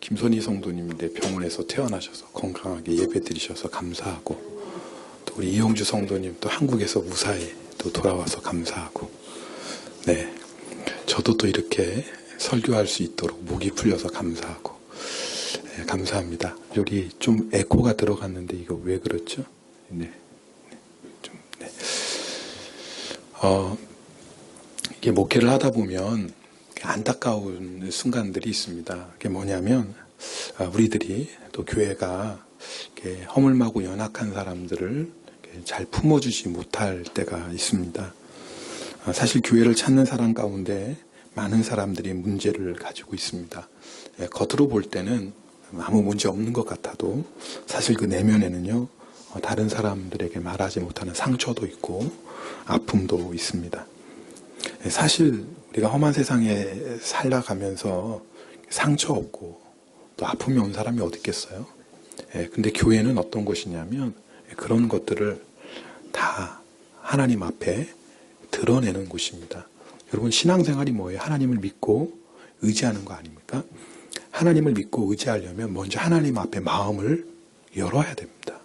김선희 성도님인데 병원에서 퇴원하셔서 건강하게 예배 드리셔서 감사하고, 또 우리 이용주 성도님 또 한국에서 무사히 또 돌아와서 감사하고, 네, 저도 또 이렇게 설교할 수 있도록 목이 풀려서 감사하고, 네, 감사합니다. 여기 좀 에코가 들어갔는데 이거 왜 그렇죠? 네, 좀, 네. 이게 목회를 하다 보면 안타까운 순간들이 있습니다. 그게 뭐냐면, 우리들이 또 교회가 이렇게 허물마고 연약한 사람들을 잘 품어주지 못할 때가 있습니다. 사실 교회를 찾는 사람 가운데 많은 사람들이 문제를 가지고 있습니다. 겉으로 볼 때는 아무 문제 없는 것 같아도 사실 그 내면에는요, 다른 사람들에게 말하지 못하는 상처도 있고 아픔도 있습니다. 사실 우리가 험한 세상에 살아가면서 상처 없고 또 아픔이 온 사람이 어디 있겠어요? 근데 교회는 어떤 곳이냐면 그런 것들을 다 하나님 앞에 드러내는 곳입니다. 여러분, 신앙생활이 뭐예요? 하나님을 믿고 의지하는 거 아닙니까? 하나님을 믿고 의지하려면 먼저 하나님 앞에 마음을 열어야 됩니다.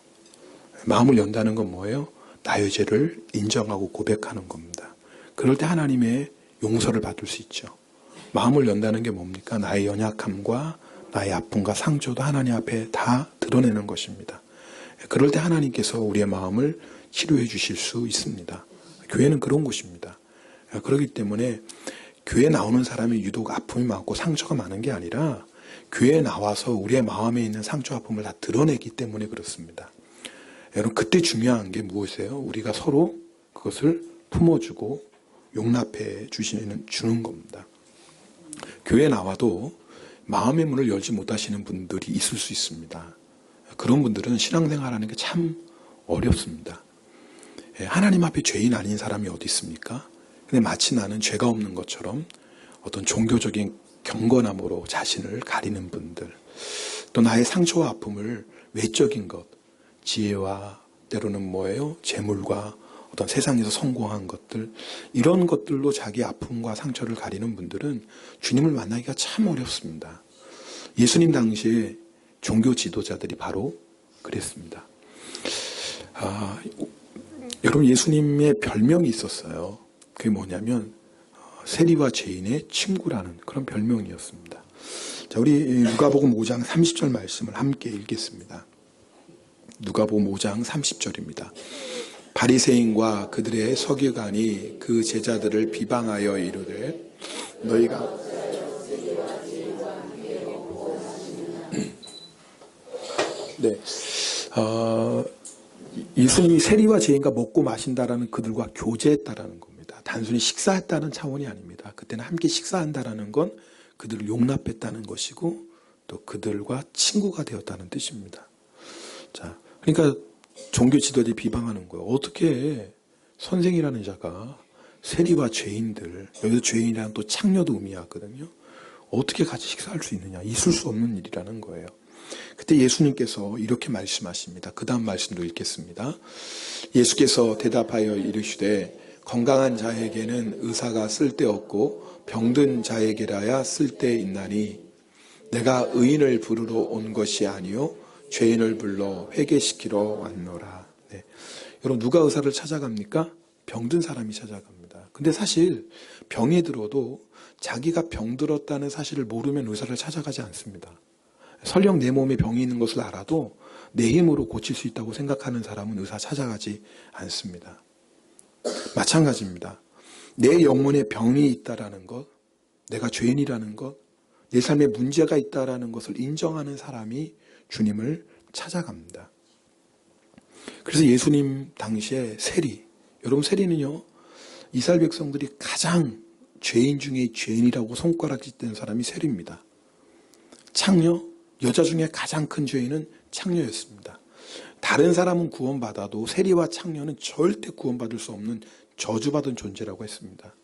마음을 연다는 건 뭐예요? 나의 죄를 인정하고 고백하는 겁니다. 그럴 때 하나님의 용서를 받을 수 있죠. 마음을 연다는 게 뭡니까? 나의 연약함과 나의 아픔과 상처도 하나님 앞에 다 드러내는 것입니다. 그럴 때 하나님께서 우리의 마음을 치료해 주실 수 있습니다. 교회는 그런 곳입니다. 그렇기 때문에 교회에 나오는 사람이 유독 아픔이 많고 상처가 많은 게 아니라 교회에 나와서 우리의 마음에 있는 상처, 아픔을 다 드러내기 때문에 그렇습니다. 여러분, 그때 중요한 게 무엇이에요? 우리가 서로 그것을 품어주고 용납해 주는 겁니다. 교회에 나와도 마음의 문을 열지 못하시는 분들이 있을 수 있습니다. 그런 분들은 신앙생활하는 게 참 어렵습니다. 하나님 앞에 죄인 아닌 사람이 어디 있습니까? 근데 마치 나는 죄가 없는 것처럼 어떤 종교적인 경건함으로 자신을 가리는 분들, 또 나의 상처와 아픔을 외적인 것, 지혜와 때로는 뭐예요? 재물과 어떤 세상에서 성공한 것들, 이런 것들로 자기 아픔과 상처를 가리는 분들은 주님을 만나기가 참 어렵습니다. 예수님 당시에 종교 지도자들이 바로 그랬습니다. 여러분, 예수님의 별명이 있었어요. 그게 뭐냐면 세리와 죄인의 친구라는 그런 별명이었습니다. 자, 우리 누가복음 5장 30절 말씀을 함께 읽겠습니다. 누가복음 5장 30절입니다. 바리새인과 그들의 서기관이 그 제자들을 비방하여 이르되 너희가 네, 예수님이 세리와 죄인과 먹고 마신다라는 그들과 교제했다라는 겁니다. 단순히 식사했다는 차원이 아닙니다. 그때는 함께 식사한다라는 건 그들을 용납했다는 것이고 또 그들과 친구가 되었다는 뜻입니다. 자, 그러니까 종교 지도자들이 비방하는 거예요. 어떻게 선생이라는 자가 세리와 죄인들, 여기서 죄인이라는 또 창녀도 의미하거든요. 어떻게 같이 식사할 수 있느냐? 있을 수 없는 일이라는 거예요. 그때 예수님께서 이렇게 말씀하십니다. 그 다음 말씀도 읽겠습니다. 예수께서 대답하여 이르시되 건강한 자에게는 의사가 쓸데없고 병든 자에게라야 쓸데있나니 내가 의인을 부르러 온 것이 아니요 죄인을 불러 회개시키러 왔노라. 네. 여러분, 누가 의사를 찾아갑니까? 병든 사람이 찾아갑니다. 근데 사실 병이 들어도 자기가 병들었다는 사실을 모르면 의사를 찾아가지 않습니다. 설령 내 몸에 병이 있는 것을 알아도 내 힘으로 고칠 수 있다고 생각하는 사람은 의사 찾아가지 않습니다. 마찬가지입니다. 내 영혼에 병이 있다라는 것, 내가 죄인이라는 것, 내 삶에 문제가 있다라는 것을 인정하는 사람이 주님을 찾아갑니다. 그래서 예수님 당시에 세리, 여러분 세리는요, 이스라엘 백성들이 가장 죄인 중에 죄인이라고 손가락질된 사람이 세리입니다. 창녀, 여자 중에 가장 큰 죄인은 창녀였습니다. 다른 사람은 구원받아도 세리와 창녀는 절대 구원받을 수 없는 저주받은 존재라고 했습니다.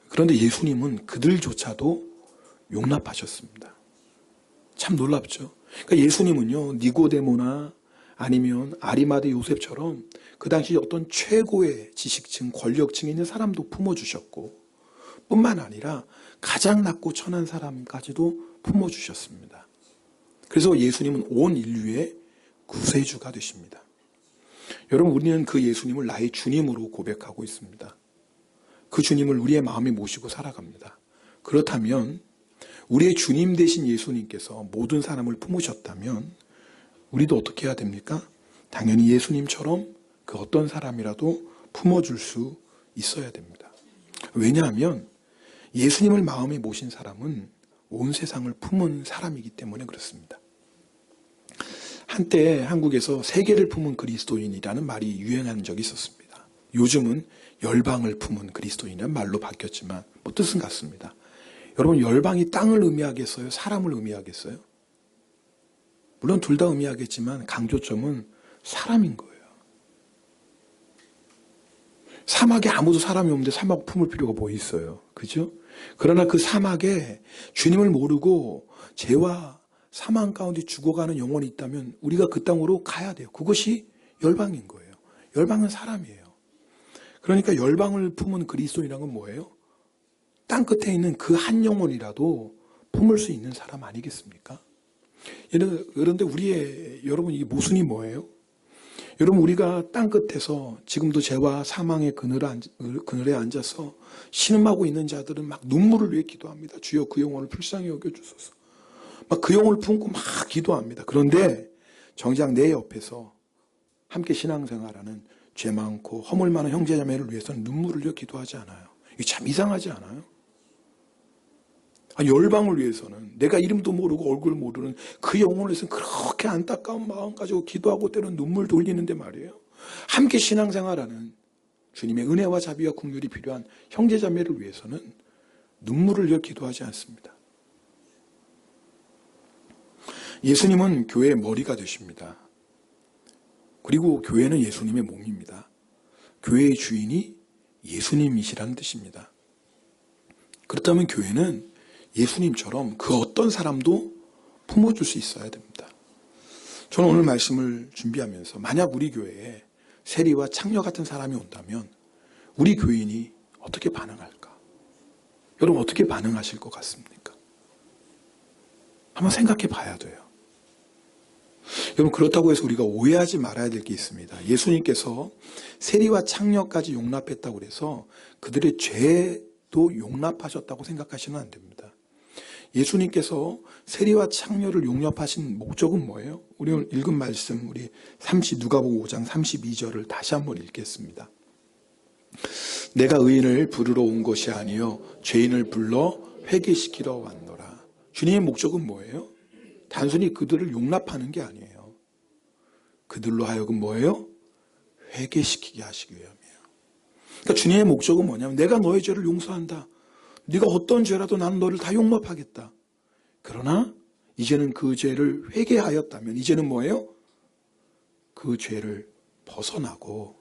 그런데 예수님은 그들조차도 용납하셨습니다. 참 놀랍죠. 그러니까 예수님은요, 니고데모나 아니면 아리마대 요셉처럼 그 당시 어떤 최고의 지식층, 권력층에 있는 사람도 품어주셨고 뿐만 아니라 가장 낮고 천한 사람까지도 품어주셨습니다. 그래서 예수님은 온 인류의 구세주가 되십니다. 여러분, 우리는 그 예수님을 나의 주님으로 고백하고 있습니다. 그 주님을 우리의 마음에 모시고 살아갑니다. 그렇다면 우리의 주님 되신 예수님께서 모든 사람을 품으셨다면 우리도 어떻게 해야 됩니까? 당연히 예수님처럼 그 어떤 사람이라도 품어줄 수 있어야 됩니다. 왜냐하면 예수님을 마음에 모신 사람은 온 세상을 품은 사람이기 때문에 그렇습니다. 한때 한국에서 세계를 품은 그리스도인이라는 말이 유행한 적이 있었습니다. 요즘은 열방을 품은 그리스도인이라는 말로 바뀌었지만 뭐 뜻은 같습니다. 여러분, 열방이 땅을 의미하겠어요? 사람을 의미하겠어요? 물론 둘 다 의미하겠지만 강조점은 사람인 거예요. 사막에 아무도 사람이 없는데 사막 품을 필요가 뭐 있어요? 그죠? 그러나 그 사막에 주님을 모르고 죄와 사망 가운데 죽어가는 영혼이 있다면 우리가 그 땅으로 가야 돼요. 그것이 열방인 거예요. 열방은 사람이에요. 그러니까 열방을 품은 그리스도인이란 건 뭐예요? 땅 끝에 있는 그 한 영혼이라도 품을 수 있는 사람 아니겠습니까? 그런데 여러분, 이게 모순이 뭐예요? 여러분, 우리가 땅 끝에서 지금도 죄와 사망의 그늘에 앉아서 신음하고 있는 자들은 막 눈물을 위해 기도합니다. 주여 그 영혼을 불쌍히 여겨주소서. 막 그 영혼을 품고 막 기도합니다. 그런데 정작 내 옆에서 함께 신앙생활하는 죄 많고 허물 많은 형제자매를 위해서는 눈물을 흘려 기도하지 않아요. 이게 참 이상하지 않아요? 열방을 위해서는 내가 이름도 모르고 얼굴 모르는 그 영혼을 위해서는 그렇게 안타까운 마음 가지고 기도하고 때로는 눈물 돌리는데 말이에요. 함께 신앙생활하는 주님의 은혜와 자비와 긍휼이 필요한 형제자매를 위해서는 눈물을 흘려 기도하지 않습니다. 예수님은 교회의 머리가 되십니다. 그리고 교회는 예수님의 몸입니다. 교회의 주인이 예수님이시라는 뜻입니다. 그렇다면 교회는 예수님처럼 그 어떤 사람도 품어줄 수 있어야 됩니다. 저는 오늘 말씀을 준비하면서 만약 우리 교회에 세리와 창녀 같은 사람이 온다면 우리 교인이 어떻게 반응할까? 여러분, 어떻게 반응하실 것 같습니까? 한번 생각해 봐야 돼요. 여러분, 그렇다고 해서 우리가 오해하지 말아야 될 게 있습니다. 예수님께서 세리와 창녀까지 용납했다고 해서 그들의 죄도 용납하셨다고 생각하시면 안 됩니다. 예수님께서 세리와 창녀를 용납하신 목적은 뭐예요? 우리 오늘 읽은 말씀, 우리 누가복음 5장 32절을 다시 한번 읽겠습니다. 내가 의인을 부르러 온 것이 아니요 죄인을 불러 회개시키러 왔노라. 주님의 목적은 뭐예요? 단순히 그들을 용납하는 게 아니에요. 그들로 하여금 뭐예요? 회개시키게 하시기 위함이에요. 그러니까 주님의 목적은 뭐냐면 내가 너의 죄를 용서한다. 네가 어떤 죄라도 나는 너를 다 용납하겠다. 그러나 이제는 그 죄를 회개하였다면 이제는 뭐예요? 그 죄를 벗어나고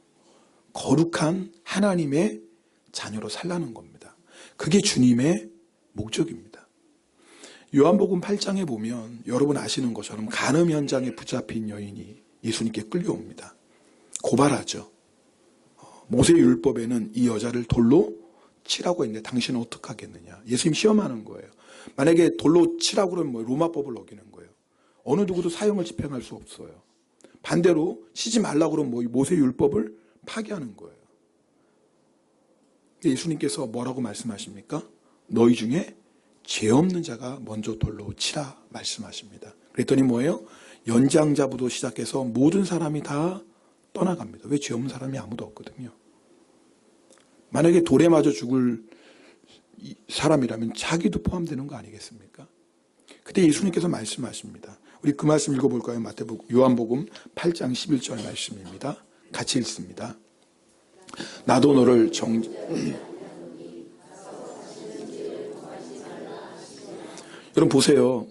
거룩한 하나님의 자녀로 살라는 겁니다. 그게 주님의 목적입니다. 요한복음 8장에 보면 여러분 아시는 것처럼 간음 현장에 붙잡힌 여인이 예수님께 끌려옵니다. 고발하죠. 모세 율법에는 이 여자를 돌로 치라고 했는데 당신은 어떻게 하겠느냐. 예수님 시험하는 거예요. 만약에 돌로 치라고 그러면 뭐 로마법을 어기는 거예요. 어느 누구도 사형을 집행할 수 없어요. 반대로 치지 말라고 그러면 뭐 모세 율법을 파기하는 거예요. 예수님께서 뭐라고 말씀하십니까? 너희 중에 죄 없는 자가 먼저 돌로 치라 말씀하십니다. 그랬더니 뭐예요? 연장자부터 시작해서 모든 사람이 다 떠나갑니다. 왜? 죄 없는 사람이 아무도 없거든요. 만약에 돌에 맞아 죽을 사람이라면 자기도 포함되는 거 아니겠습니까? 그때 예수님께서 말씀하십니다. 우리 그 말씀 읽어볼까요? 요한복음 8장 11절 말씀입니다. 같이 읽습니다. 나도 너를 여러분 보세요.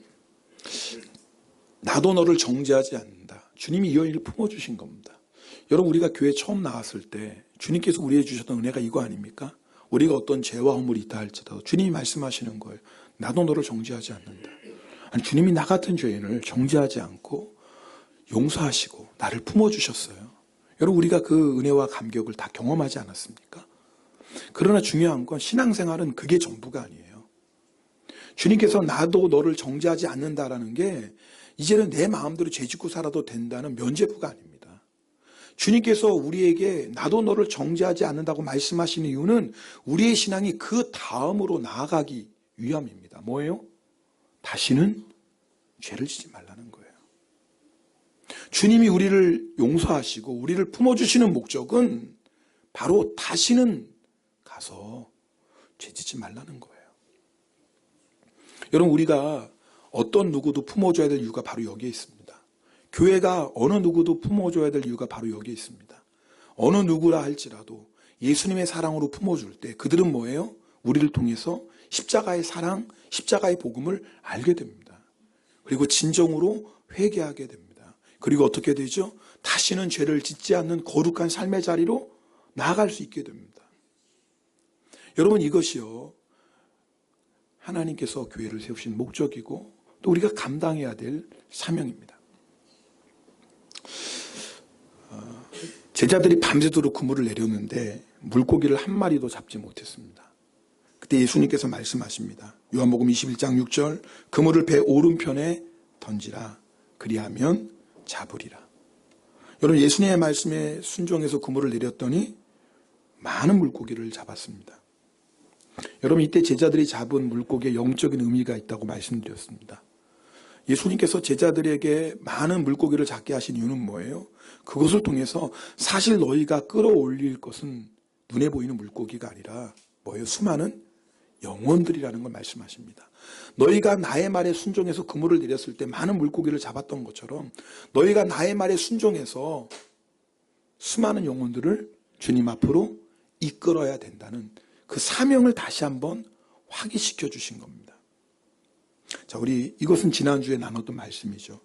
나도 너를 정죄하지 않는다. 주님이 이 여인을 품어주신 겁니다. 여러분, 우리가 교회 처음 나왔을 때 주님께서 우리에게 주셨던 은혜가 이거 아닙니까? 우리가 어떤 죄와 허물이 있다 할지라도 주님이 말씀하시는 거예요. 나도 너를 정죄하지 않는다. 아니, 주님이 나 같은 죄인을 정죄하지 않고 용서하시고 나를 품어주셨어요. 여러분, 우리가 그 은혜와 감격을 다 경험하지 않았습니까? 그러나 중요한 건 신앙생활은 그게 전부가 아니에요. 주님께서 나도 너를 정죄하지 않는다라는 게 이제는 내 마음대로 죄짓고 살아도 된다는 면죄부가 아닙니다. 주님께서 우리에게 나도 너를 정죄하지 않는다고 말씀하시는 이유는 우리의 신앙이 그 다음으로 나아가기 위함입니다. 뭐예요? 다시는 죄를 지지 말라는 거예요. 주님이 우리를 용서하시고 우리를 품어주시는 목적은 바로 다시는 가서 죄짓지 말라는 거예요. 여러분, 우리가 어떤 누구도 품어줘야 될 이유가 바로 여기에 있습니다. 교회가 어느 누구도 품어줘야 될 이유가 바로 여기에 있습니다. 어느 누구라 할지라도 예수님의 사랑으로 품어줄 때 그들은 뭐예요? 우리를 통해서 십자가의 사랑, 십자가의 복음을 알게 됩니다. 그리고 진정으로 회개하게 됩니다. 그리고 어떻게 되죠? 다시는 죄를 짓지 않는 거룩한 삶의 자리로 나아갈 수 있게 됩니다. 여러분, 이것이요, 하나님께서 교회를 세우신 목적이고 또 우리가 감당해야 될 사명입니다. 제자들이 밤새도록 그물을 내렸는데 물고기를 한 마리도 잡지 못했습니다. 그때 예수님께서 말씀하십니다. 요한복음 21장 6절, 그물을 배 오른편에 던지라, 그리하면 잡으리라. 여러분, 예수님의 말씀에 순종해서 그물을 내렸더니 많은 물고기를 잡았습니다. 여러분, 이때 제자들이 잡은 물고기에 영적인 의미가 있다고 말씀드렸습니다. 예수님께서 제자들에게 많은 물고기를 잡게 하신 이유는 뭐예요? 그것을 통해서 사실 너희가 끌어올릴 것은 눈에 보이는 물고기가 아니라 뭐예요? 수많은 영혼들이라는 걸 말씀하십니다. 너희가 나의 말에 순종해서 그물을 내렸을 때 많은 물고기를 잡았던 것처럼 너희가 나의 말에 순종해서 수많은 영혼들을 주님 앞으로 이끌어야 된다는 그 사명을 다시 한번 확인시켜 주신 겁니다. 자, 우리 이것은 지난주에 나눴던 말씀이죠.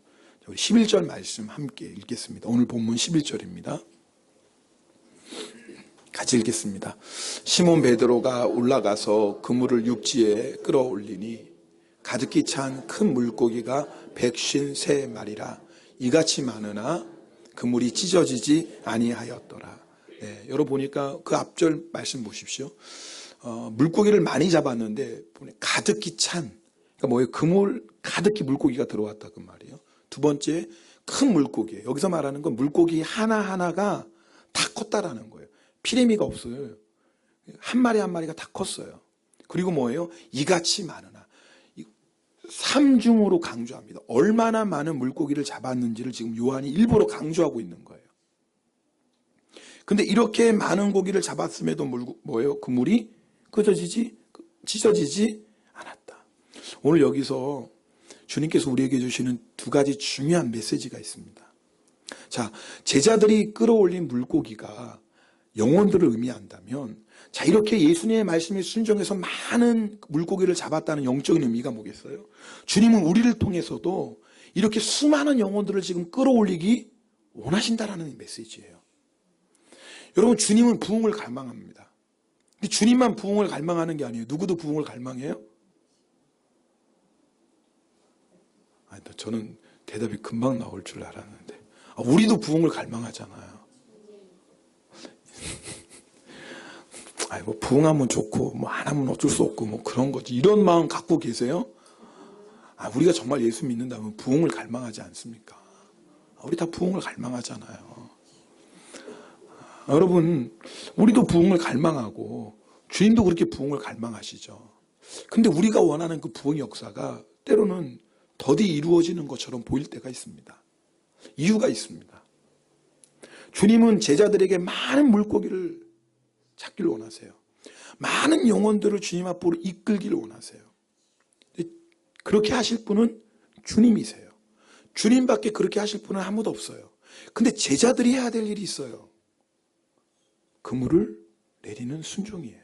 우리 11절 말씀 함께 읽겠습니다. 오늘 본문 11절입니다. 같이 읽겠습니다. 시몬 베드로가 올라가서 그물을 육지에 끌어올리니 가득히 찬 큰 물고기가 153마리라 이같이 많으나 그물이 찢어지지 아니하였더라. 네, 여러분 보니까 그 앞절 말씀 보십시오. 물고기를 많이 잡았는데 가득히 찬, 그러니까 뭐예요? 그물 가득히 물고기가 들어왔다 그 말이에요. 두 번째, 큰 물고기예요. 여기서 말하는 건 물고기 하나하나가 다 컸다라는 거예요. 피레미가 없어요. 한 마리 한 마리가 다 컸어요. 그리고 뭐예요? 이같이 많으나. 삼중으로 강조합니다. 얼마나 많은 물고기를 잡았는지를 지금 요한이 일부러 강조하고 있는 거예요. 근데 이렇게 많은 고기를 잡았음에도 뭐예요? 그물이 찢어지지 않았다. 오늘 여기서 주님께서 우리에게 주시는 두 가지 중요한 메시지가 있습니다. 자, 제자들이 끌어올린 물고기가 영혼들을 의미한다면, 자, 이렇게 예수님의 말씀에 순종해서 많은 물고기를 잡았다는 영적인 의미가 뭐겠어요? 주님은 우리를 통해서도 이렇게 수많은 영혼들을 지금 끌어올리기 원하신다라는 메시지예요. 여러분, 주님은 부흥을 갈망합니다. 근데 주님만 부흥을 갈망하는 게 아니에요. 누구도 부흥을 갈망해요? 아니, 저는 대답이 금방 나올 줄 알았는데. 우리도 부흥을 갈망하잖아요. 아니, 뭐 부흥하면 좋고 뭐 안 하면 어쩔 수 없고 뭐 그런 거지. 이런 마음 갖고 계세요? 우리가 정말 예수 믿는다면 부흥을 갈망하지 않습니까? 우리 다 부흥을 갈망하잖아요. 여러분, 우리도 부흥을 갈망하고 주님도 그렇게 부흥을 갈망하시죠. 근데 우리가 원하는 그 부흥 역사가 때로는 더디 이루어지는 것처럼 보일 때가 있습니다. 이유가 있습니다. 주님은 제자들에게 많은 물고기를 찾기를 원하세요. 많은 영혼들을 주님 앞으로 이끌기를 원하세요. 그렇게 하실 분은 주님이세요. 주님밖에 그렇게 하실 분은 아무도 없어요. 근데 제자들이 해야 될 일이 있어요. 그물을 내리는 순종이에요.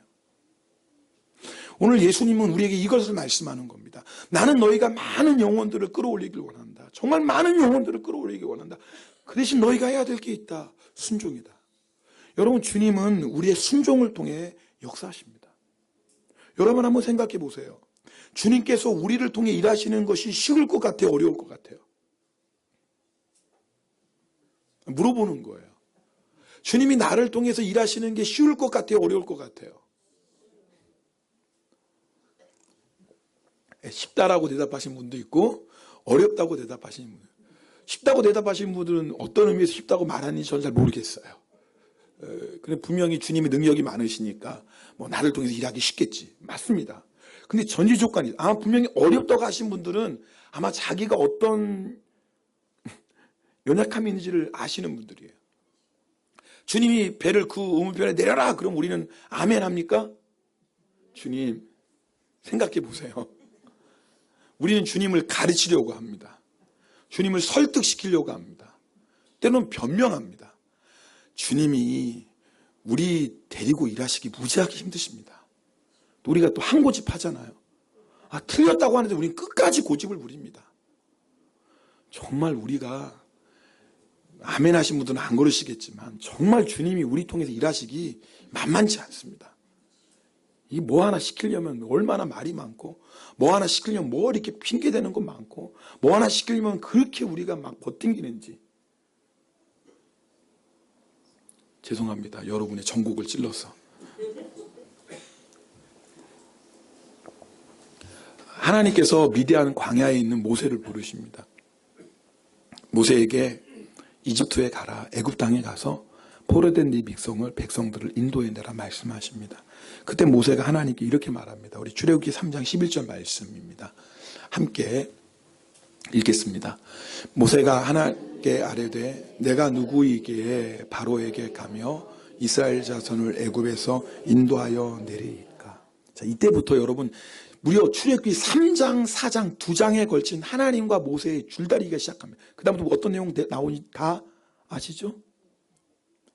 오늘 예수님은 우리에게 이것을 말씀하는 겁니다. 나는 너희가 많은 영혼들을 끌어올리길 원한다. 정말 많은 영혼들을 끌어올리길 원한다. 그 대신 너희가 해야 될 게 있다. 순종이다. 여러분, 주님은 우리의 순종을 통해 역사하십니다. 여러분 한번 생각해 보세요. 주님께서 우리를 통해 일하시는 것이 쉬울 것 같아요? 어려울 것 같아요? 물어보는 거예요. 주님이 나를 통해서 일하시는 게 쉬울 것 같아요? 어려울 것 같아요? 쉽다라고 대답하신 분도 있고 어렵다고 대답하시는 분들. 쉽다고 대답하시는 분들은 어떤 의미에서 쉽다고 말하는지 저는 잘 모르겠어요. 근데 분명히 주님의 능력이 많으시니까 뭐 나를 통해서 일하기 쉽겠지. 맞습니다. 근데 전제조건이 아마 분명히 어렵다고 하신 분들은 아마 자기가 어떤 연약함이 있는지를 아시는 분들이에요. 주님이 배를 그 우물편에 내려라 그럼 우리는 아멘 합니까? 주님 생각해 보세요. 우리는 주님을 가르치려고 합니다. 주님을 설득시키려고 합니다. 때로는 변명합니다. 주님이 우리 데리고 일하시기 무지하게 힘드십니다. 우리가 또 한 고집 하잖아요. 틀렸다고 하는데 우리는 끝까지 고집을 부립니다. 정말 우리가 아멘 하신 분들은 안 그러시겠지만 정말 주님이 우리 통해서 일하시기 만만치 않습니다. 이 뭐 하나 시키려면 얼마나 말이 많고 뭐 하나 시키려면 뭐 이렇게 핑계대는 거 많고 뭐 하나 시키려면 그렇게 우리가 막 버팅기는지. 죄송합니다. 여러분의 전곡을 찔러서. 하나님께서 미디안 광야에 있는 모세를 부르십니다. 모세에게 이집트에 가라, 애굽 땅에 가서 포로된 네 백성들을 인도해내라 말씀하십니다. 그때 모세가 하나님께 이렇게 말합니다. 우리 출애굽기 3장 11절 말씀입니다. 함께 읽겠습니다. 모세가 하나님께 아뢰되 내가 누구이기에 바로에게 가며 이스라엘 자손을 애굽에서 인도하여 내리이까. 자, 이때부터 여러분 무려 출애굽기 3장, 4장, 2장에 걸친 하나님과 모세의 줄다리기가 시작합니다. 그 다음부터 어떤 내용 나오는지 다 아시죠?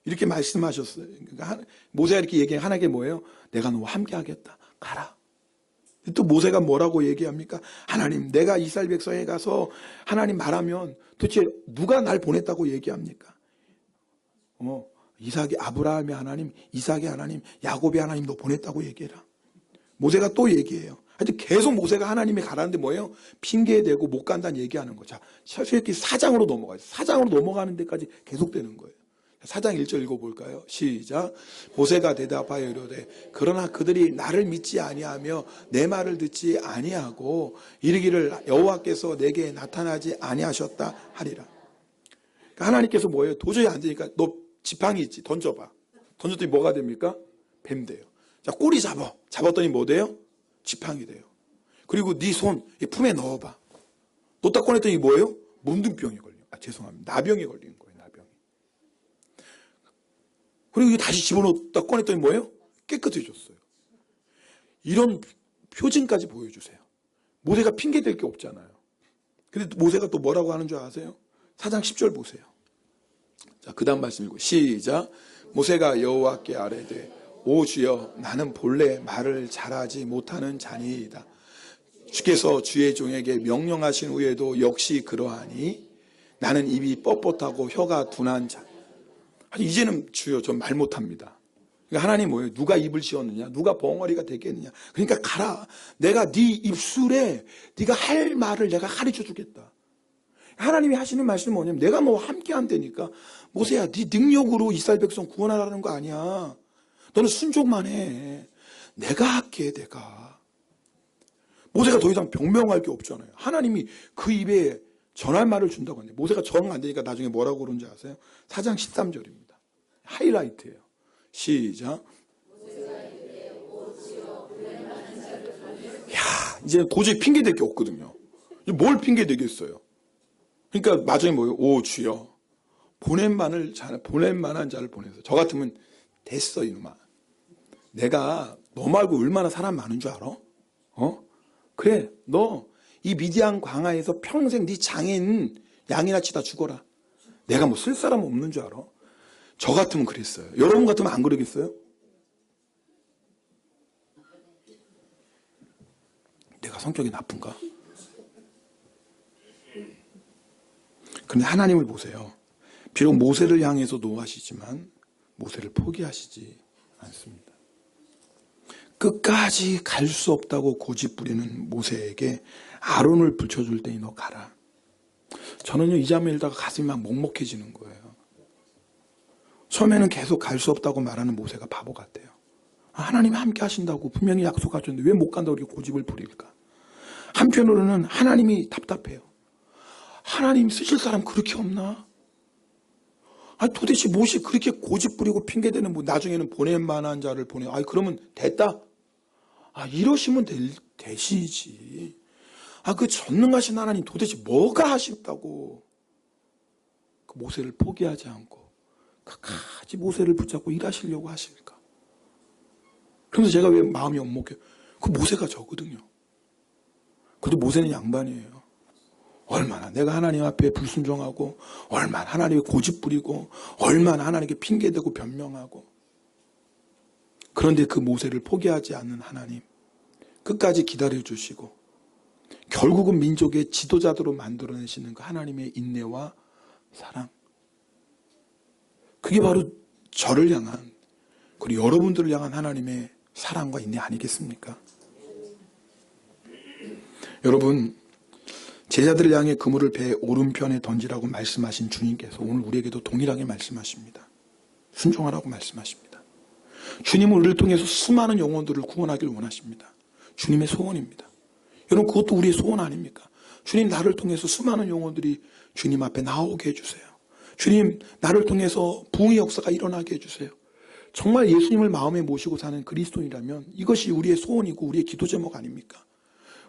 이렇게 말씀하셨어요. 그러니까 모세가 이렇게 얘기해. 하나님께 뭐예요? 내가 너와 함께 하겠다. 가라. 또 모세가 뭐라고 얘기합니까? 하나님, 내가 이스라엘 백성에 가서 하나님 말하면 도대체 누가 날 보냈다고 얘기합니까? 이삭이 아브라함의 하나님, 이삭의 하나님, 야곱의 하나님 너 보냈다고 얘기해라. 모세가 또 얘기해요. 하여튼 계속 모세가 하나님이 가라는데 뭐예요? 핑계대고 못 간다는 얘기하는 거죠. 출애굽기 4장으로 넘어가요. 4장으로 넘어가는 데까지 계속되는 거예요. 4장 1절 읽어볼까요? 시작. 모세가 대답하여 이르되 그러나 그들이 나를 믿지 아니하며 내 말을 듣지 아니하고 이르기를 여호와께서 내게 나타나지 아니하셨다 하리라. 그러니까 하나님께서 뭐예요? 도저히 안 되니까 너 지팡이 있지? 던져봐. 던졌더니 뭐가 됩니까? 뱀 돼요. 자, 꼬리 잡았더니 뭐 돼요? 지팡이 돼요. 그리고 네 손 품에 넣어봐. 놓다 꺼냈더니 뭐예요? 문둥병이 걸려. 죄송합니다. 나병이 걸리는 거예요. 나병이. 그리고 다시 집어넣었다 꺼냈더니 뭐예요? 깨끗해졌어요. 이런 표징까지 보여주세요. 모세가 핑계댈 게 없잖아요. 근데 모세가 또 뭐라고 하는 줄 아세요? 4장 10절 보세요. 자, 그 다음 말씀 읽고 시작. 모세가 여호와께 아뢰되 오 주여 나는 본래 말을 잘하지 못하는 자니이다. 주께서 주의 종에게 명령하신 후에도 역시 그러하니 나는 입이 뻣뻣하고 혀가 둔한 자. 이제는 주여 전 말 못합니다. 그러니까 하나님 뭐예요? 누가 입을 씌웠느냐? 누가 벙어리가 되겠느냐? 그러니까 가라. 내가 네 입술에 네가 할 말을 내가 가르쳐 주겠다. 하나님이 하시는 말씀은 뭐냐면 내가 너와 함께 한다니까. 모세야 네 능력으로 이스라엘 백성 구원하라는 거 아니야. 너는 순종만 해. 내가 할게 내가. 모세가 더 이상 변명할 게 없잖아요. 하나님이 그 입에 전할 말을 준다고 하는데 모세가 정 안 되니까 나중에 뭐라고 그러는지 아세요? 4장 13절입니다. 하이라이트예요. 시작. 야, 이제 도저히 핑계댈 게 없거든요. 뭘 핑계대겠어요? 그러니까 마지막에 뭐예요? 오 주여 보낼 만한 자를 보내서 저 같으면 됐어 이놈아. 내가 너 말고 얼마나 사람 많은 줄 알아? 그래 너 이 미디안 광야에서 평생 네 장인 양이나 치다 죽어라. 내가 뭐 쓸 사람 없는 줄 알아? 저 같으면 그랬어요. 여러분 같으면 안 그러겠어요? 내가 성격이 나쁜가? 그런데 하나님을 보세요. 비록 모세를 향해서 노하시지만 모세를 포기하시지 않습니다. 끝까지 갈 수 없다고 고집부리는 모세에게 아론을 붙여줄 때니 너 가라. 저는요 이 장면 읽다가 가슴이 막 먹먹해지는 거예요. 처음에는 계속 갈 수 없다고 말하는 모세가 바보 같대요. 하나님이 함께 하신다고 분명히 약속하셨는데 왜 못 간다고 이렇게 고집을 부릴까? 한편으로는 하나님이 답답해요. 하나님 쓰실 사람 그렇게 없나? 아니 도대체 무엇이 그렇게 고집부리고 핑계대는 뭐 나중에는 보낼 만한 자를 보내. 아니 그러면 됐다. 이러시면 되시지. 그 전능하신 하나님 도대체 뭐가 하셨다고 그 모세를 포기하지 않고 끝까지 모세를 붙잡고 일하시려고 하실까? 그러면서 제가 왜 마음이 엄목해요? 그 모세가 저거든요. 그래도 모세는 양반이에요. 얼마나 내가 하나님 앞에 불순종하고 얼마나 하나님의 고집 부리고 얼마나 하나님께 핑계대고 변명하고 그런데 그 모세를 포기하지 않는 하나님 끝까지 기다려주시고 결국은 민족의 지도자들로 만들어내시는 그 하나님의 인내와 사랑 그게 바로 저를 향한 그리고 여러분들을 향한 하나님의 사랑과 인내 아니겠습니까? 여러분 제자들을 향해 그물을 배 오른편에 던지라고 말씀하신 주님께서 오늘 우리에게도 동일하게 말씀하십니다. 순종하라고 말씀하십니다. 주님은 우리를 통해서 수많은 영혼들을 구원하길 원하십니다. 주님의 소원입니다. 여러분 그것도 우리의 소원 아닙니까? 주님 나를 통해서 수많은 영혼들이 주님 앞에 나오게 해주세요. 주님 나를 통해서 부흥의 역사가 일어나게 해주세요. 정말 예수님을 마음에 모시고 사는 그리스도인이라면 이것이 우리의 소원이고 우리의 기도 제목 아닙니까?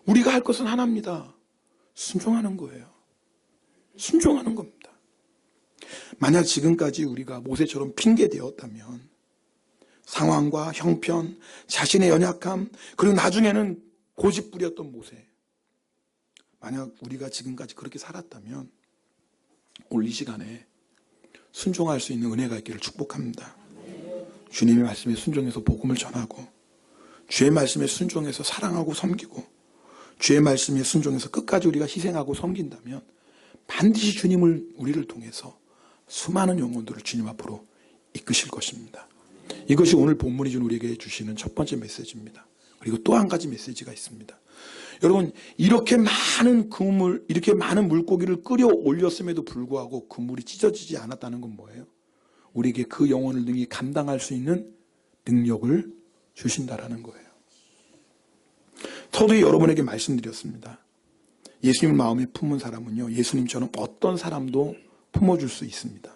우리가 할 것은 하나입니다. 순종하는 거예요. 순종하는 겁니다. 만약 지금까지 우리가 모세처럼 핑계대었다면 상황과 형편, 자신의 연약함 그리고 나중에는 고집부렸던 모세 만약 우리가 지금까지 그렇게 살았다면 오늘 이 시간에 순종할 수 있는 은혜가 있기를 축복합니다. 주님의 말씀에 순종해서 복음을 전하고 주의 말씀에 순종해서 사랑하고 섬기고 주의 말씀에 순종해서 끝까지 우리가 희생하고 섬긴다면 반드시 주님을 우리를 통해서 수많은 영혼들을 주님 앞으로 이끄실 것입니다. 이것이 오늘 본문이 준 우리에게 주시는 첫 번째 메시지입니다. 그리고 또 한 가지 메시지가 있습니다. 여러분 이렇게 많은 그물, 이렇게 많은 물고기를 끌어올렸음에도 불구하고 그물이 찢어지지 않았다는 건 뭐예요? 우리에게 그 영혼을 능히 감당할 수 있는 능력을 주신다라는 거예요. 서두에 여러분에게 말씀드렸습니다. 예수님을 마음에 품은 사람은요 예수님처럼 어떤 사람도 품어줄 수 있습니다.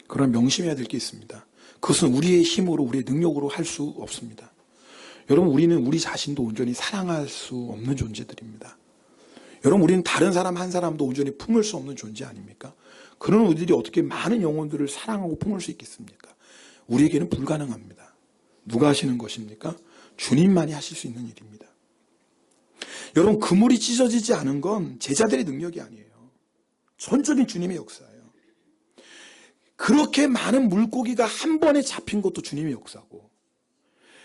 그러나 명심해야 될 게 있습니다. 그것은 우리의 힘으로 우리의 능력으로 할 수 없습니다. 여러분 우리는 우리 자신도 온전히 사랑할 수 없는 존재들입니다. 여러분 우리는 다른 사람 한 사람도 온전히 품을 수 없는 존재 아닙니까? 그런 우리들이 어떻게 많은 영혼들을 사랑하고 품을 수 있겠습니까? 우리에게는 불가능합니다. 누가 하시는 것입니까? 주님만이 하실 수 있는 일입니다. 여러분 그물이 찢어지지 않은 건 제자들의 능력이 아니에요. 전적인 주님의 역사예요. 그렇게 많은 물고기가 한 번에 잡힌 것도 주님의 역사고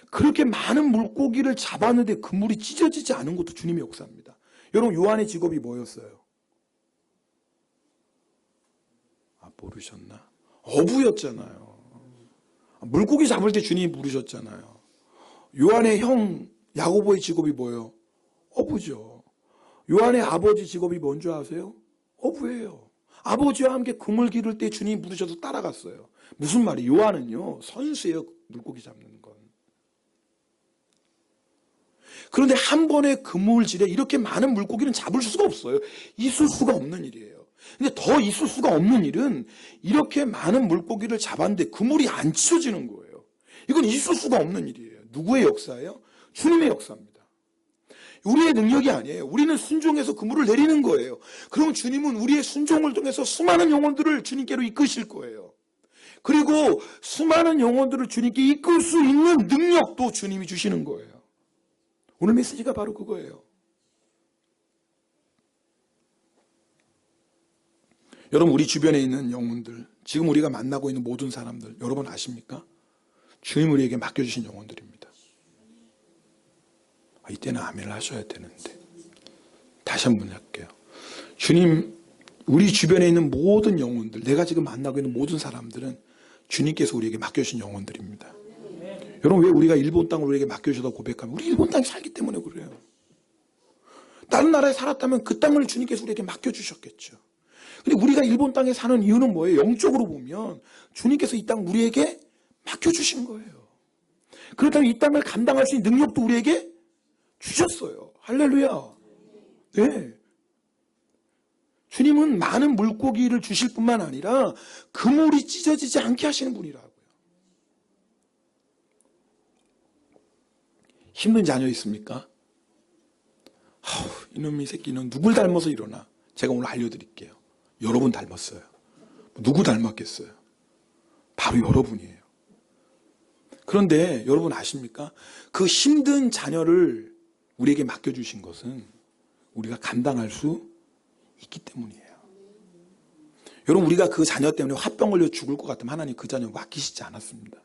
그렇게 많은 물고기를 잡았는데 그물이 찢어지지 않은 것도 주님의 역사입니다. 여러분 요한의 직업이 뭐였어요? 모르셨나? 어부였잖아요. 물고기 잡을 때 주님이 부르셨잖아요. 요한의 형 야고보의 직업이 뭐예요? 어부죠. 요한의 아버지 직업이 뭔지 아세요? 어부예요. 아버지와 함께 그물 기를 때 주님이 부르셔서 따라갔어요. 무슨 말이에요? 요한은요 선수예요. 물고기 잡는 건. 그런데 한 번의 그물질에 이렇게 많은 물고기는 잡을 수가 없어요. 있을 수가 없는 일이에요. 근데 더 있을 수가 없는 일은 이렇게 많은 물고기를 잡았는데 그물이 안 찢어지는 거예요. 이건 있을 수가 없는 일이에요. 누구의 역사예요? 주님의 역사입니다. 우리의 능력이 아니에요. 우리는 순종해서 그물을 내리는 거예요. 그럼 주님은 우리의 순종을 통해서 수많은 영혼들을 주님께로 이끄실 거예요. 그리고 수많은 영혼들을 주님께 이끌 수 있는 능력도 주님이 주시는 거예요. 오늘 메시지가 바로 그거예요. 여러분 우리 주변에 있는 영혼들, 지금 우리가 만나고 있는 모든 사람들 여러분 아십니까? 주님 우리에게 맡겨주신 영혼들입니다. 이때는 아멘을 하셔야 되는데 다시 한번 할게요. 주님 우리 주변에 있는 모든 영혼들, 내가 지금 만나고 있는 모든 사람들은 주님께서 우리에게 맡겨주신 영혼들입니다. 여러분 왜 우리가 일본 땅을 우리에게 맡겨주셔서 고백하면 우리 일본 땅에 살기 때문에 그래요. 다른 나라에 살았다면 그 땅을 주님께서 우리에게 맡겨주셨겠죠. 근데 우리가 일본 땅에 사는 이유는 뭐예요? 영적으로 보면 주님께서 이 땅 우리에게 맡겨주신 거예요. 그렇다면 이 땅을 감당할 수 있는 능력도 우리에게 주셨어요. 할렐루야. 네. 주님은 많은 물고기를 주실 뿐만 아니라 그물이 찢어지지 않게 하시는 분이라고요. 힘든 자녀 있습니까? 이놈의 새끼는 누굴 닮아서 일어나? 제가 오늘 알려드릴게요. 여러분 닮았어요. 누구 닮았겠어요? 바로 여러분이에요. 그런데 여러분 아십니까? 그 힘든 자녀를 우리에게 맡겨주신 것은 우리가 감당할 수 있기 때문이에요. 여러분, 우리가 그 자녀 때문에 화병 걸려 죽을 것 같으면 하나님 그 자녀를 맡기시지 않았습니다.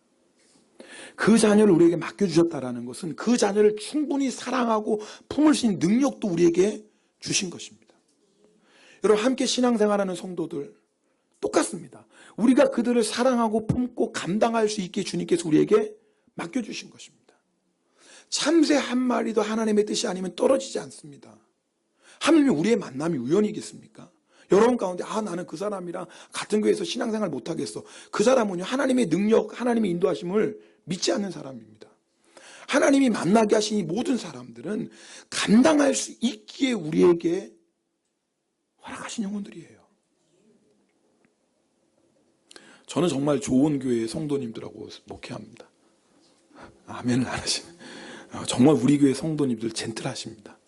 그 자녀를 우리에게 맡겨주셨다는 것은 그 자녀를 충분히 사랑하고 품을 수 있는 능력도 우리에게 주신 것입니다. 여러분, 함께 신앙생활하는 성도들 똑같습니다. 우리가 그들을 사랑하고 품고 감당할 수 있게 주님께서 우리에게 맡겨주신 것입니다. 참새 한 마리도 하나님의 뜻이 아니면 떨어지지 않습니다. 하물며 우리의 만남이 우연이겠습니까? 여러분 가운데 나는 그 사람이랑 같은 교회에서 신앙생활 못하겠어. 그 사람은요, 하나님의 능력, 하나님의 인도하심을 믿지 않는 사람입니다. 하나님이 만나게 하신 이 모든 사람들은 감당할 수 있기에 우리에게 허락하신 영혼들이에요. 저는 정말 좋은 교회의 성도님들하고 목회합니다. 아멘을 안 하시네. 정말 우리 교회 성도님들 젠틀하십니다.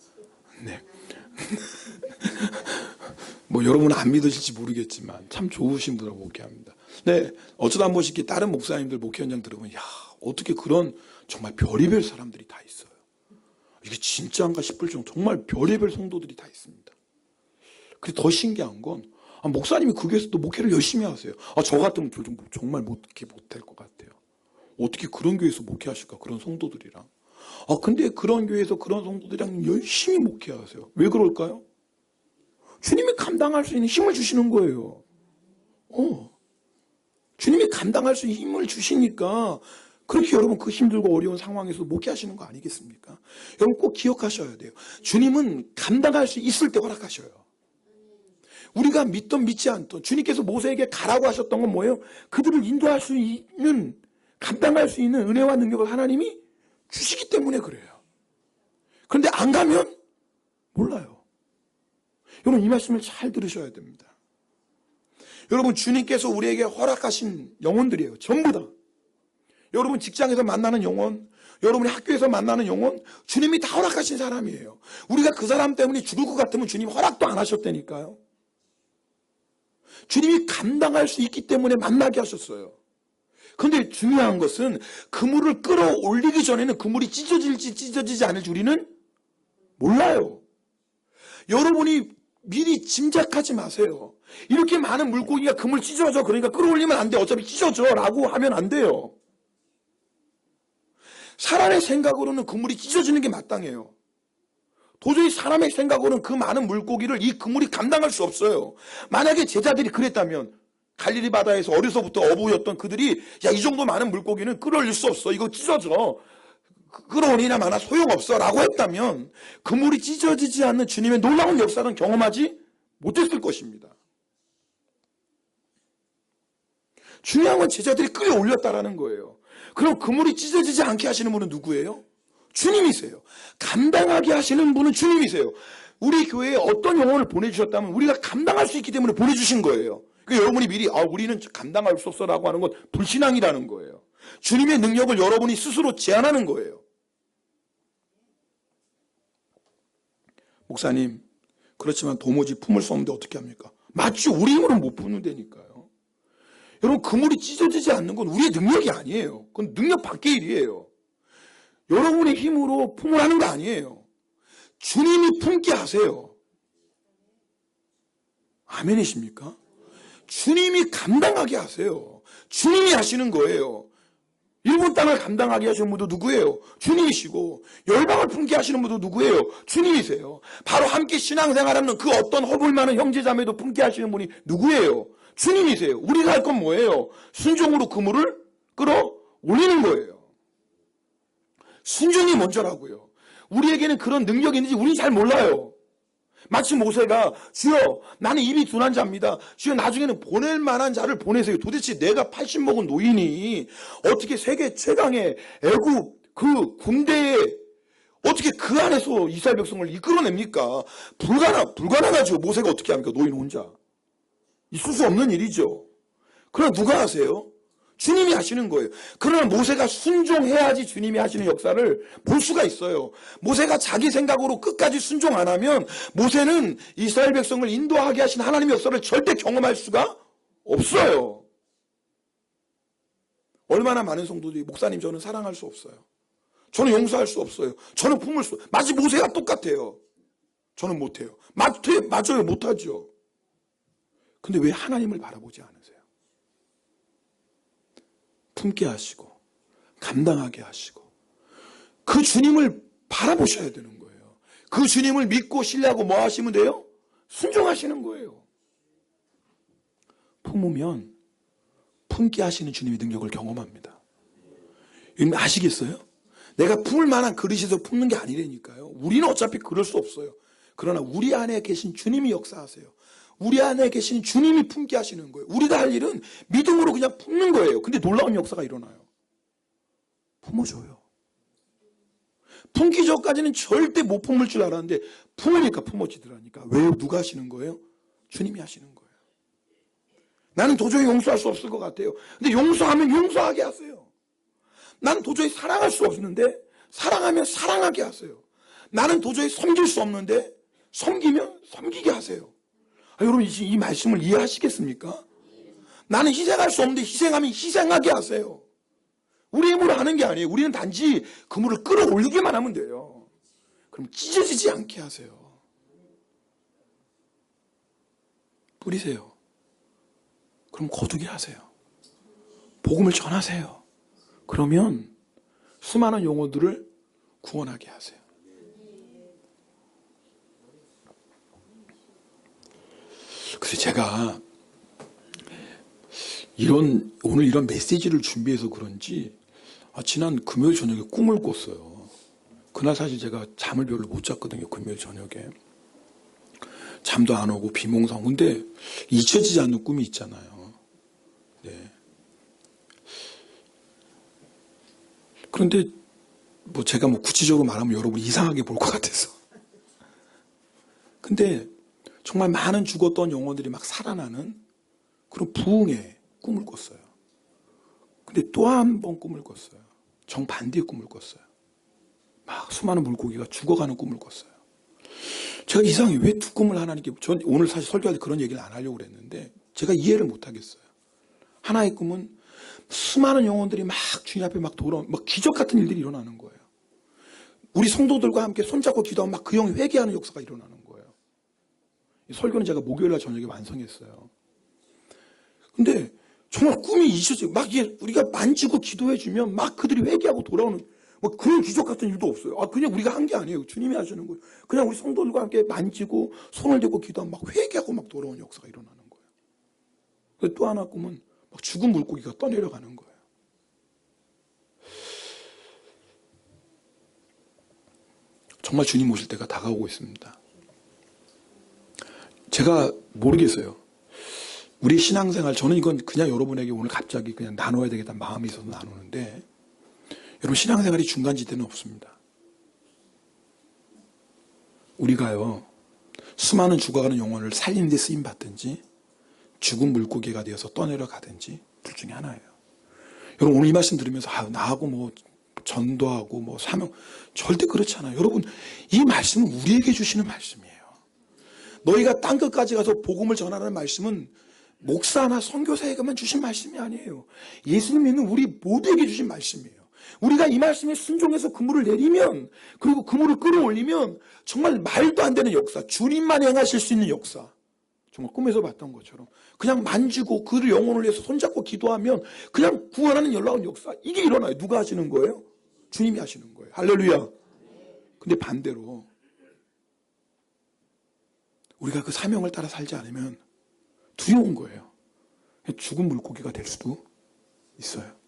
네. 뭐 여러분은 안 믿으실지 모르겠지만 참 좋으신 분하고 목회합니다. 네, 어쩌다 한 번씩 다른 목사님들 목회 현장 들어보면 어떻게 그런 정말 별의별 사람들이 다 있어요. 이게 진짜인가 싶을 정도 정말 별의별 성도들이 다 있습니다. 그리고 더 신기한 건 목사님이 그 교회에서 또 목회를 열심히 하세요. 저 같으면 정말 목회 못할 것 같아요. 어떻게 그런 교회에서 목회하실까, 그런 성도들이랑. 근데 그런 교회에서 그런 성도들이랑 열심히 목회하세요. 왜 그럴까요? 주님이 감당할 수 있는 힘을 주시는 거예요. 주님이 감당할 수 있는 힘을 주시니까 그렇게 여러분 그 힘들고 어려운 상황에서 목회하시는 거 아니겠습니까? 여러분 꼭 기억하셔야 돼요. 주님은 감당할 수 있을 때 허락하셔요. 우리가 믿던 믿지 않던 주님께서 모세에게 가라고 하셨던 건 뭐예요? 그들을 인도할 수 있는, 감당할 수 있는 은혜와 능력을 하나님이 주시기 때문에 그래요. 그런데 안 가면 몰라요. 여러분 이 말씀을 잘 들으셔야 됩니다. 여러분 주님께서 우리에게 허락하신 영혼들이에요. 전부 다. 여러분 직장에서 만나는 영혼, 여러분이 학교에서 만나는 영혼, 주님이 다 허락하신 사람이에요. 우리가 그 사람 때문에 죽을 것 같으면 주님이 허락도 안 하셨다니까요. 주님이 감당할 수 있기 때문에 만나게 하셨어요. 그런데 중요한 것은 그물을 끌어올리기 전에는 그물이 찢어질지 찢어지지 않을지 우리는 몰라요. 여러분이 미리 짐작하지 마세요. 이렇게 많은 물고기가 그물 찢어져, 그러니까 끌어올리면 안 돼, 어차피 찢어져 라고 하면 안 돼요. 사람의 생각으로는 그물이 찢어지는 게 마땅해요. 도저히 사람의 생각으로는 그 많은 물고기를 이 그물이 감당할 수 없어요. 만약에 제자들이 그랬다면 갈릴리 바다에서 어려서부터 어부였던 그들이 이 정도 많은 물고기는 끌어올릴 수 없어, 이거 찢어져, 끌어올리나 마나 소용없어 라고 했다면 그물이 찢어지지 않는 주님의 놀라운 역사는 경험하지 못했을 것입니다. 중요한 건 제자들이 끌어올렸다라는 거예요. 그럼 그물이 찢어지지 않게 하시는 분은 누구예요? 주님이세요. 감당하게 하시는 분은 주님이세요. 우리 교회에 어떤 영혼을 보내주셨다면 우리가 감당할 수 있기 때문에 보내주신 거예요. 그러니까 여러분이 미리 우리는 감당할 수 없어라고 하는 건 불신앙이라는 거예요. 주님의 능력을 여러분이 스스로 제한하는 거예요. 목사님, 그렇지만 도무지 품을 수 없는데 어떻게 합니까? 맞죠. 우리 힘으로는 못 품는다니까요. 여러분 그물이 찢어지지 않는 건 우리의 능력이 아니에요. 그건 능력 밖의 일이에요. 여러분의 힘으로 품으라는 거 아니에요. 주님이 품게 하세요. 아멘이십니까? 주님이 감당하게 하세요. 주님이 하시는 거예요. 일본 땅을 감당하게 하시는 분도 누구예요? 주님이시고, 열방을 품게 하시는 분도 누구예요? 주님이세요. 바로 함께 신앙생활하는 그 어떤 허물 많은 형제자매도 품게 하시는 분이 누구예요? 주님이세요. 우리가 할 건 뭐예요? 순종으로 그물을 끌어 올리는 거예요. 순종이 먼저라고요. 우리에게는 그런 능력이 있는지 우리는 잘 몰라요. 마치 모세가 주여 나는 입이 둔한 자입니다. 주여 나중에는 보낼 만한 자를 보내세요. 도대체 내가 80 먹은 노인이 어떻게 세계 최강의 애굽 그 군대에 어떻게 그 안에서 이스라엘 백성을 이끌어냅니까? 불가능하죠. 모세가 어떻게 합니까? 노인 혼자. 있을 수 없는 일이죠. 그러나 누가 하세요? 주님이 하시는 거예요. 그러나 모세가 순종해야지 주님이 하시는 역사를 볼 수가 있어요. 모세가 자기 생각으로 끝까지 순종 안 하면 모세는 이스라엘 백성을 인도하게 하신 하나님의 역사를 절대 경험할 수가 없어요. 얼마나 많은 성도들이 목사님 저는 사랑할 수 없어요. 저는 용서할 수 없어요. 저는 품을 수 마치 모세가 똑같아요. 저는 못해요. 맞아요. 못하죠. 근데 왜 하나님을 바라보지 않으세요? 품게 하시고 감당하게 하시고 그 주님을 바라보셔야 되는 거예요. 그 주님을 믿고 신뢰하고 뭐 하시면 돼요? 순종하시는 거예요. 품으면 품게 하시는 주님의 능력을 경험합니다. 여러분 아시겠어요? 내가 품을 만한 그릇에서 품는 게 아니라니까요. 우리는 어차피 그럴 수 없어요. 그러나 우리 안에 계신 주님이 역사하세요. 우리 안에 계신 주님이 품게 하시는 거예요. 우리가 할 일은 믿음으로 그냥 품는 거예요. 근데 놀라운 역사가 일어나요. 품어줘요. 품기 전까지는 절대 못 품을 줄 알았는데 품으니까 품어지더라니까. 왜요? 누가 하시는 거예요? 주님이 하시는 거예요. 나는 도저히 용서할 수 없을 것 같아요. 근데 용서하면 용서하게 하세요. 나는 도저히 사랑할 수 없는데 사랑하면 사랑하게 하세요. 나는 도저히 섬길 수 없는데 섬기면 섬기게 하세요. 여러분 이 말씀을 이해하시겠습니까? 나는 희생할 수 없는데 희생하면 희생하게 하세요. 우리 힘으로 하는 게 아니에요. 우리는 단지 그물을 끌어올리기만 하면 돼요. 그럼 찢어지지 않게 하세요. 뿌리세요. 그럼 거두게 하세요. 복음을 전하세요. 그러면 수많은 영혼들을 구원하게 하세요. 그래서 제가 오늘 이런 메시지를 준비해서 그런지 지난 금요일 저녁에 꿈을 꿨어요. 그날 사실 제가 잠을 별로 못 잤거든요. 금요일 저녁에. 잠도 안 오고 비몽사몽. 근데 잊혀지지 않는 꿈이 있잖아요. 네. 그런데 제가 구체적으로 말하면 여러분 이상하게 볼 것 같아서. 근데 정말 많은 죽었던 영혼들이 막 살아나는 그런 부흥의 꿈을 꿨어요. 근데 또 한 번 꿈을 꿨어요. 정반대의 꿈을 꿨어요. 막 수많은 물고기가 죽어가는 꿈을 꿨어요. 제가 이상하게 왜 두 꿈을 하나님께, 전 오늘 사실 설교할 때 그런 얘기를 안 하려고 그랬는데 제가 이해를 못 하겠어요. 하나의 꿈은 수많은 영혼들이 막 주님 앞에 막 기적 같은 일들이 일어나는 거예요. 우리 성도들과 함께 손잡고 기도하면 막 그 영이 회개하는 역사가 일어나는 거예요. 이 설교는 제가 목요일날 저녁에 완성했어요. 근데 정말 꿈이 잊혀지고 막 우리가 만지고 기도해주면 막 그들이 회개하고 돌아오는 그런 기적 같은 일도 없어요. 그냥 우리가 한 게 아니에요. 주님이 하시는 거예요. 그냥 우리 성도들과 함께 만지고 손을 대고 기도하면 막 회개하고 막 돌아오는 역사가 일어나는 거예요. 또 하나 꿈은 막 죽은 물고기가 떠내려가는 거예요. 정말 주님 오실 때가 다가오고 있습니다. 제가 모르겠어요. 우리 신앙생활, 저는 이건 그냥 여러분에게 오늘 갑자기 그냥 나눠야 되겠다는 마음이 있어서 나누는데, 여러분 신앙생활이 중간지대는 없습니다. 우리가요, 수많은 죽어가는 영혼을 살리는 데 쓰임받든지 죽은 물고기가 되어서 떠내려가든지 둘 중에 하나예요. 여러분 오늘 이 말씀 들으면서 나하고 전도하고 사명, 절대 그렇지 않아요. 여러분 이 말씀은 우리에게 주시는 말씀이에요. 너희가 땅끝까지 가서 복음을 전하라는 말씀은 목사나 선교사에게만 주신 말씀이 아니에요. 예수님 믿는 우리 모두에게 주신 말씀이에요. 우리가 이 말씀에 순종해서 그물을 내리면, 그리고 그물을 끌어올리면 정말 말도 안 되는 역사, 주님만 행하실 수 있는 역사, 정말 꿈에서 봤던 것처럼 그냥 만지고 그를 영혼을 위해서 손잡고 기도하면 그냥 구원하는 놀라운 역사, 이게 일어나요. 누가 하시는 거예요? 주님이 하시는 거예요. 할렐루야. 근데 반대로 우리가 그 사명을 따라 살지 않으면 두려운 거예요. 죽은 물고기가 될 수도 있어요.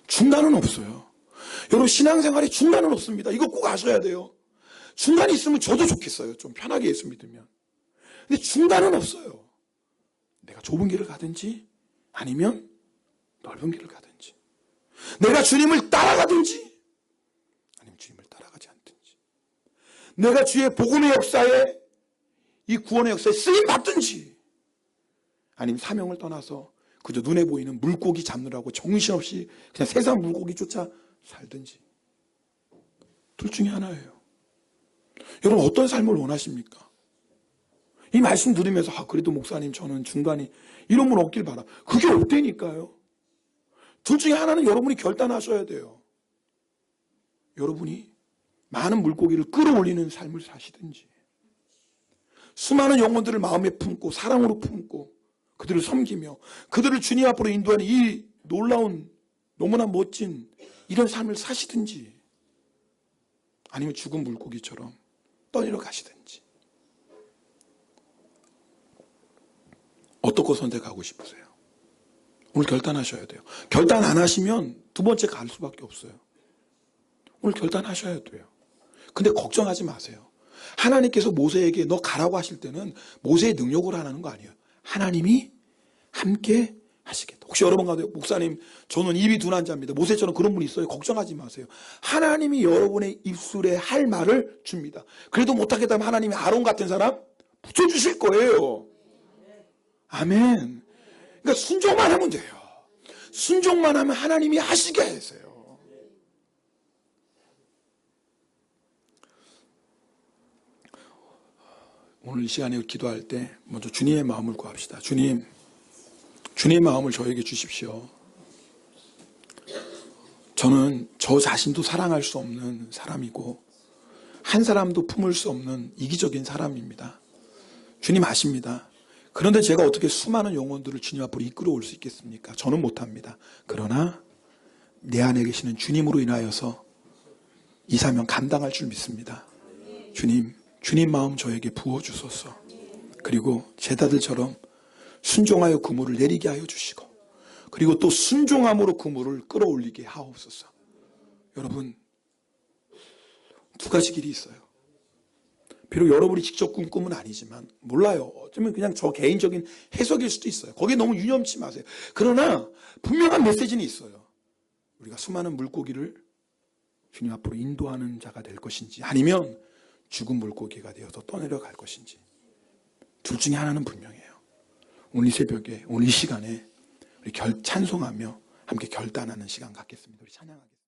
중간은 없어요. 여러분 신앙생활에 중간은 없습니다. 이거 꼭 아셔야 돼요. 중간이 있으면 저도 좋겠어요. 좀 편하게 예수 믿으면. 근데 중간은 없어요. 내가 좁은 길을 가든지 아니면 넓은 길을 가든지, 내가 주님을 따라가든지 아니면 주님을 따라가지 않든지. 내가 주의 복음의 역사에, 이 구원의 역사에 쓰임 받든지, 아니면 사명을 떠나서 그저 눈에 보이는 물고기 잡느라고 정신없이 그냥 세상 물고기 쫓아 살든지. 둘 중에 하나예요. 여러분 어떤 삶을 원하십니까? 이 말씀 들으면서 그래도 목사님 저는 중간에 이런 분 없길 바라. 그게 없다니까요. 둘 중에 하나는 여러분이 결단하셔야 돼요. 여러분이 많은 물고기를 끌어올리는 삶을 사시든지, 수많은 영혼들을 마음에 품고 사랑으로 품고 그들을 섬기며 그들을 주님 앞으로 인도하는 이 놀라운 너무나 멋진 이런 삶을 사시든지, 아니면 죽은 물고기처럼 떠내려 가시든지. 어떤 거 선택하고 싶으세요? 오늘 결단하셔야 돼요. 결단 안 하시면 두 번째 갈 수밖에 없어요. 오늘 결단하셔야 돼요. 근데 걱정하지 마세요. 하나님께서 모세에게 너 가라고 하실 때는 모세의 능력으로 하는 거 아니에요. 하나님이 함께 하시겠다. 혹시 여러분 가운데 목사님 저는 입이 둔한 자입니다. 모세처럼 그런 분이 있어요. 걱정하지 마세요. 하나님이 여러분의 입술에 할 말을 줍니다. 그래도 못하겠다면 하나님이 아론 같은 사람 붙여주실 거예요. 아멘. 그러니까 순종만 하면 돼요. 순종만 하면 하나님이 하시게 하세요. 오늘 이 시간에 기도할 때 먼저 주님의 마음을 구합시다. 주님, 주님의 마음을 저에게 주십시오. 저는 저 자신도 사랑할 수 없는 사람이고 한 사람도 품을 수 없는 이기적인 사람입니다. 주님 아십니다. 그런데 제가 어떻게 수많은 영혼들을 주님 앞으로 이끌어올 수 있겠습니까? 저는 못합니다. 그러나 내 안에 계시는 주님으로 인하여서 이 사명 감당할 줄 믿습니다. 주님 마음 저에게 부어주소서. 그리고 제자들처럼 순종하여 그물을 내리게 하여 주시고, 그리고 또 순종함으로 그물을 끌어올리게 하옵소서. 여러분, 두 가지 길이 있어요. 비록 여러분이 직접 꾼 꿈은 아니지만, 몰라요. 어쩌면 그냥 저 개인적인 해석일 수도 있어요. 거기에 너무 유념치 마세요. 그러나 분명한 메시지는 있어요. 우리가 수많은 물고기를 주님 앞으로 인도하는 자가 될 것인지, 아니면 죽은 물고기가 되어서 떠내려갈 것인지, 둘 중에 하나는 분명해요. 오늘 이 새벽에, 오늘 이 시간에 우리 찬송하며 함께 결단하는 시간 갖겠습니다. 우리 찬양하겠습니다.